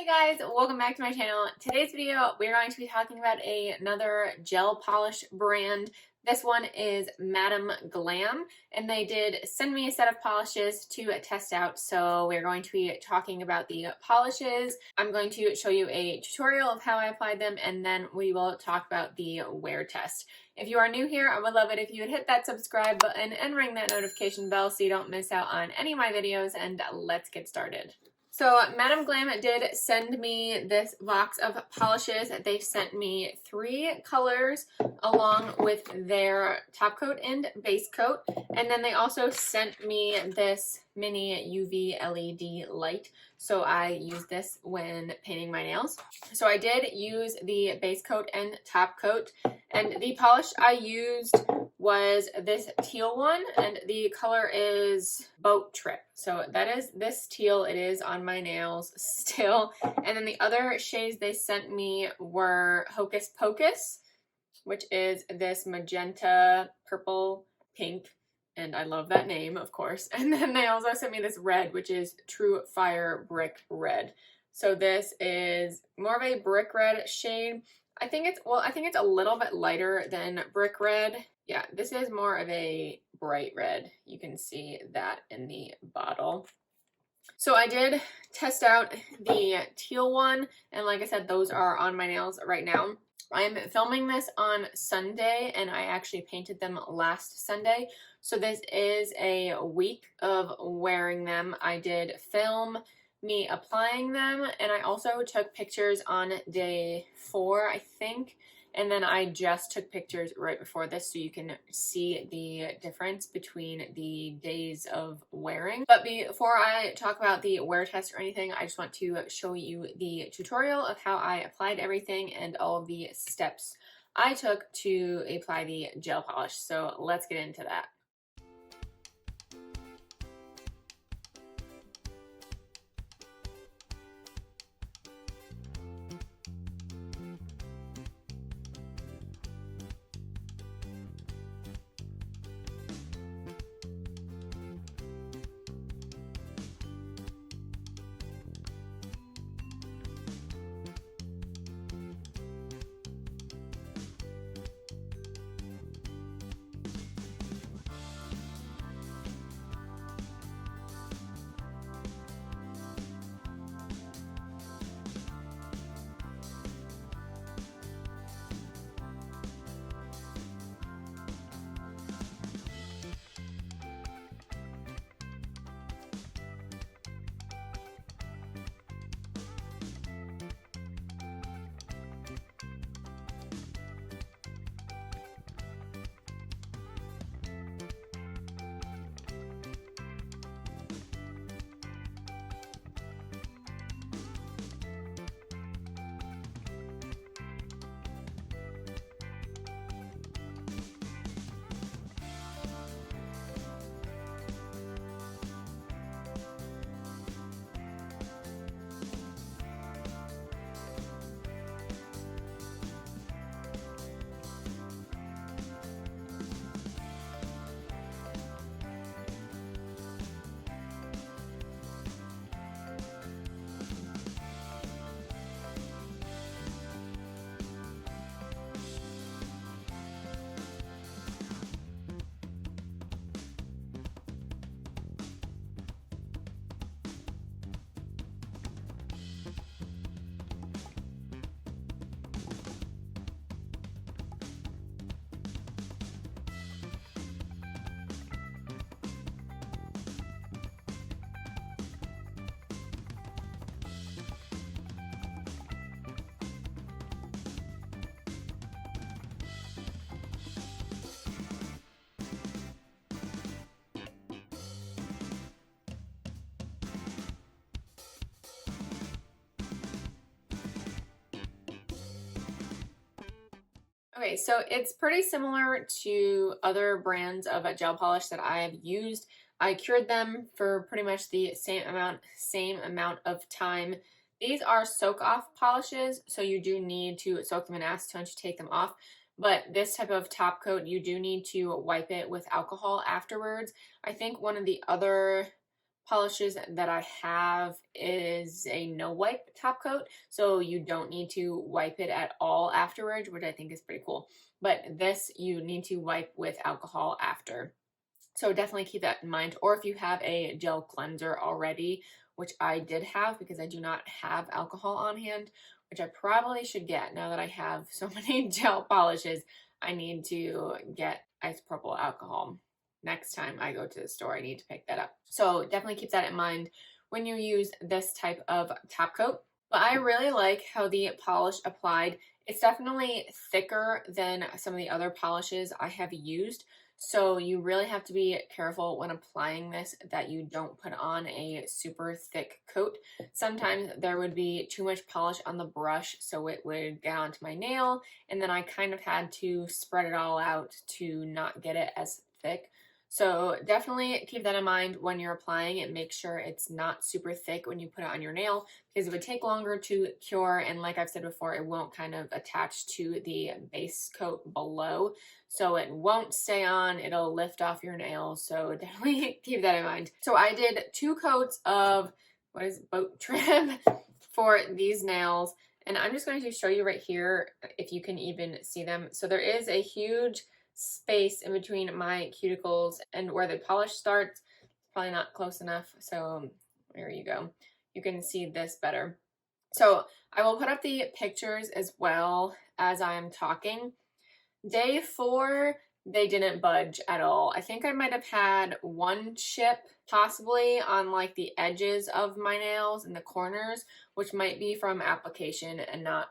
Hey guys, welcome back to my channel. Today's video, we're going to be talking about another gel polish brand. This one is Madam Glam, and they did send me a set of polishes to test out, so we're going to be talking about the polishes. I'm going to show you a tutorial of how I applied them, and then we will talk about the wear test. If you are new here, I would love it if you would hit that subscribe button and ring that notification bell so you don't miss out on any of my videos, and let's get started. So Madam Glam did send me this box of polishes. They sent me 3 colors along with their top coat and base coat. And then they also sent me this mini UV LED light. So I use this when painting my nails. So I did use the base coat and top coat. And the polish I used was this teal one, and the color is Boat Trip. So that is this teal. It is on my nails still. And then the other shades they sent me were Hocus Pocus, which is this magenta, purple, pink, and I love that name, of course. And then they also sent me this red, which is True Fire Brick Red. So this is more of a brick red shade. I think it's a little bit lighter than brick red. Yeah, this is more of a bright red. You can see that in the bottle. So I did test out the teal one, and like I said, those are on my nails right now. I'm filming this on Sunday, and I actually painted them last Sunday. So this is a week of wearing them. I did film me applying them, and I also took pictures on day 4, I think, and then I just took pictures right before this so you can see the difference between the days of wearing. But before I talk about the wear test or anything, I just want to show you the tutorial of how I applied everything and all of the steps I took to apply the gel polish. So let's get into that. Okay, so it's pretty similar to other brands of gel polish that I have used. I cured them for pretty much the same amount of time. These are soak-off polishes, so you do need to soak them in acetone to take them off. But this type of top coat, you do need to wipe it with alcohol afterwards. I think one of the other polishes that I have is a no wipe top coat, so you don't need to wipe it at all afterwards, which I think is pretty cool. But this you need to wipe with alcohol after. So definitely keep that in mind. Or if you have a gel cleanser already, which I did have because I do not have alcohol on hand, which I probably should get now that I have so many gel polishes. I need to get isopropyl alcohol. Next time I go to the store, I need to pick that up. So definitely keep that in mind when you use this type of top coat. But I really like how the polish applied. It's definitely thicker than some of the other polishes I have used. So you really have to be careful when applying this that you don't put on a super thick coat. Sometimes there would be too much polish on the brush, so it would get onto my nail, and then I kind of had to spread it all out to not get it as thick. So definitely keep that in mind when you're applying it. Make sure it's not super thick when you put it on your nail because it would take longer to cure, and like I've said before, it won't kind of attach to the base coat below. So it won't stay on, it'll lift off your nail. So definitely keep that in mind. So I did 2 coats of, what is it, boat trim for these nails. And I'm just going to show you right here if you can even see them. So there is a huge space in between my cuticles and where the polish starts. Probably not close enough. So there you go. You can see this better. So I will put up the pictures as well as I'm talking. Day 4, they didn't budge at all. I think I might have had 1 chip possibly on like the edges of my nails and the corners, which might be from application and not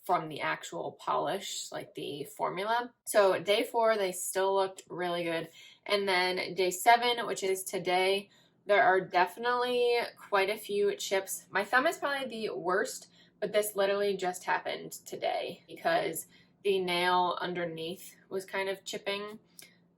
from the actual polish, like the formula. So day 4, they still looked really good. And then day 7, which is today, there are definitely quite a few chips. My thumb is probably the worst, but this literally just happened today because the nail underneath was kind of chipping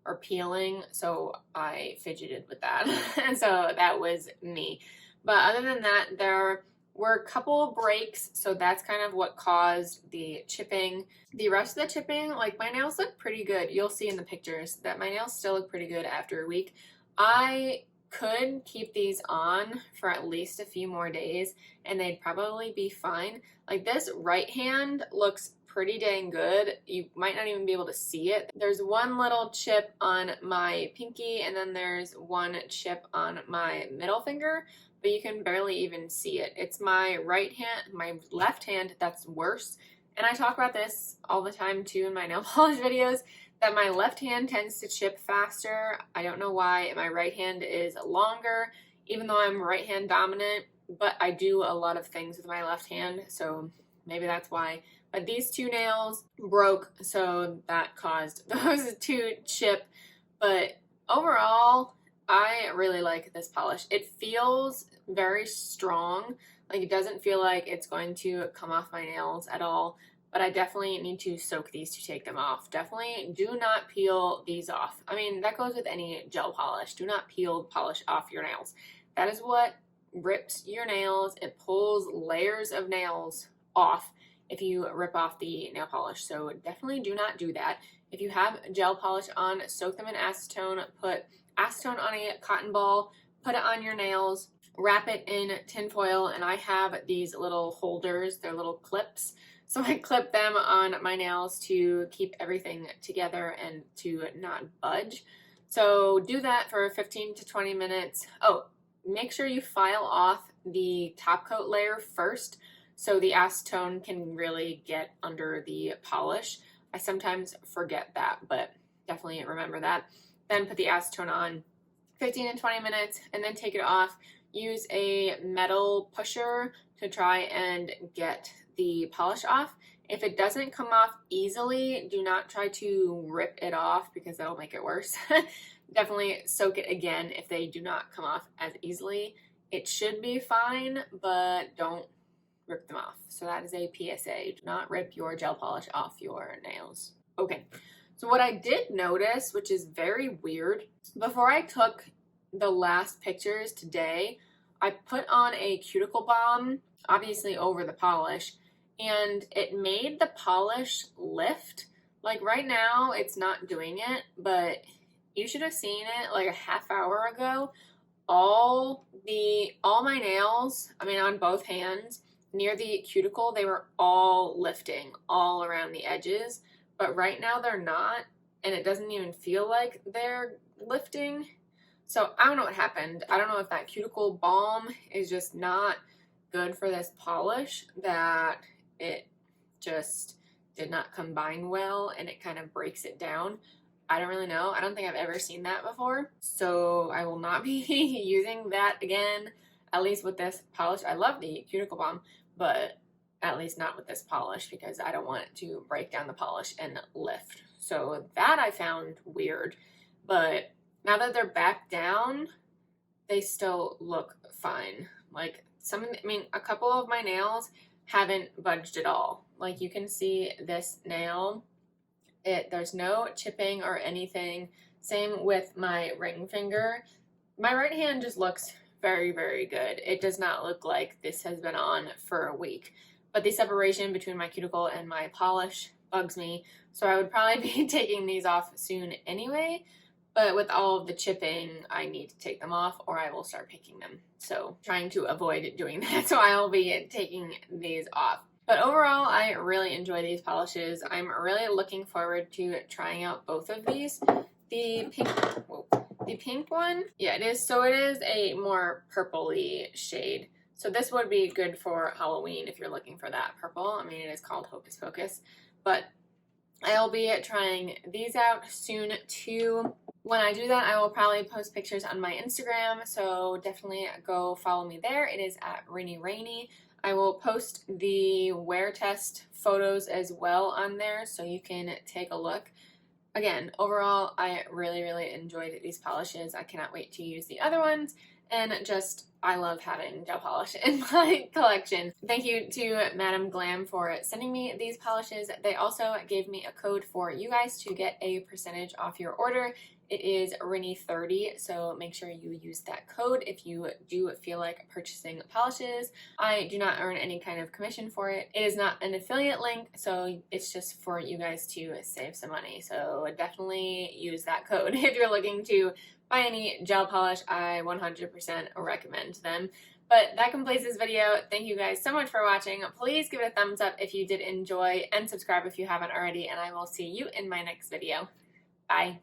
or peeling, so I fidgeted with that. And so that was me. But other than that, there were a couple breaks, so that's kind of what caused the chipping. The rest of the chipping, like my nails look pretty good. You'll see in the pictures that my nails still look pretty good after a week. I could keep these on for at least a few more days and they'd probably be fine. Like this right hand looks pretty dang good. You might not even be able to see it. There's 1 little chip on my pinky and then there's 1 chip on my middle finger, but you can barely even see it. It's my right hand, my left hand that's worse. And I talk about this all the time too in my nail polish videos, that my left hand tends to chip faster. I don't know why. My right hand is longer, even though I'm right hand dominant, but I do a lot of things with my left hand, so maybe that's why. But these 2 nails broke, so that caused those 2 chip. But overall, I really like this polish. It feels very strong. Like it doesn't feel like it's going to come off my nails at all. But I definitely need to soak these to take them off. Definitely do not peel these off. I mean, that goes with any gel polish. Do not peel the polish off your nails. That is what rips your nails. It pulls layers of nails off if you rip off the nail polish. So definitely do not do that. If you have gel polish on, soak them in acetone. Put acetone on a cotton ball. Put it on your nails. Wrap it in tin foil. And I have these little holders. They're little clips. So I clip them on my nails to keep everything together and to not budge. So do that for 15 to 20 minutes. Oh, make sure you file off the top coat layer first so the acetone can really get under the polish. I sometimes forget that, but definitely remember that. Then put the acetone on 15 to 20 minutes and then take it off. Use a metal pusher to try and get the polish off. If it doesn't come off easily, do not try to rip it off because that'll make it worse. Definitely soak it again if they do not come off as easily. It should be fine, but don't rip them off. So that is a PSA. Do not rip your gel polish off your nails. Okay, so what I did notice, which is very weird, before I took the last pictures today, I put on a cuticle balm, obviously over the polish, and it made the polish lift. Like right now, it's not doing it, but you should have seen it like a half hour ago. all my nails, I mean on both hands, near the cuticle, they were all lifting all around the edges, but right now they're not, and it doesn't even feel like they're lifting. So I don't know what happened. I don't know if that cuticle balm is just not good for this polish, that it just did not combine well and it kind of breaks it down. I don't really know. I don't think I've ever seen that before. So I will not be using that again, at least with this polish. I love the cuticle balm, but at least not with this polish because I don't want it to break down the polish and lift. So that I found weird. But now that they're back down, they still look fine. Like a couple of my nails haven't budged at all. Like you can see this nail, there's no chipping or anything. Same with my ring finger. My right hand just looks very, very good. It does not look like this has been on for a week. But the separation between my cuticle and my polish bugs me. So I would probably be taking these off soon anyway. But with all of the chipping, I need to take them off or I will start picking them. So trying to avoid doing that. So I'll be taking these off. But overall, I really enjoy these polishes. I'm really looking forward to trying out both of these. The pink one, yeah, it is. So it is a more purpley shade. So this would be good for Halloween if you're looking for that purple. I mean, it is called Hocus Pocus. But I'll be trying these out soon too. When I do that, I will probably post pictures on my Instagram, so definitely go follow me there. It is at Rainy Rainy. I will post the wear test photos as well on there, so you can take a look. Again, overall, I really, really enjoyed these polishes. I cannot wait to use the other ones, and just, I love having gel polish in my collection. Thank you to Madam Glam for sending me these polishes. They also gave me a code for you guys to get a percentage off your order. It is Rinny30, so make sure you use that code if you do feel like purchasing polishes. I do not earn any kind of commission for it. It is not an affiliate link, so it's just for you guys to save some money. So definitely use that code if you're looking to buy any gel polish. I 100% recommend them. But that completes this video. Thank you guys so much for watching. Please give it a thumbs up if you did enjoy and subscribe if you haven't already, and I will see you in my next video. Bye.